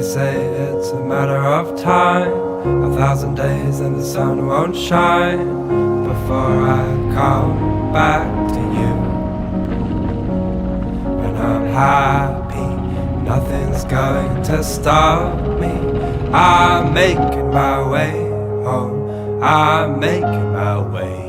say it's a matter of time, 1,000 days and the sun won't shine before I come back to you. When I'm happy, nothing's going to stop me. I'm making my way home, I'm making my way.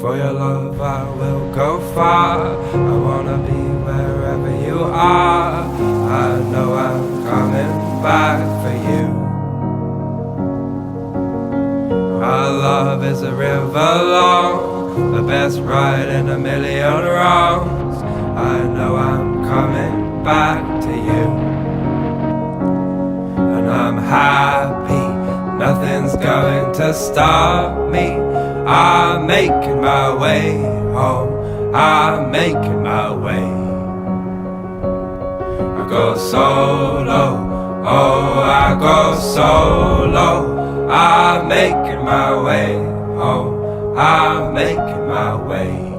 For your love I will go far, I wanna be wherever you are. I know I'm coming back for you. Our love is a river long, the best ride in a million wrongs. I know I'm coming back to you. And I'm happy, nothing's going to stop me. I'm making my way home, I'm making my way. I go solo, oh I go solo. I'm making my way home, I'm making my way.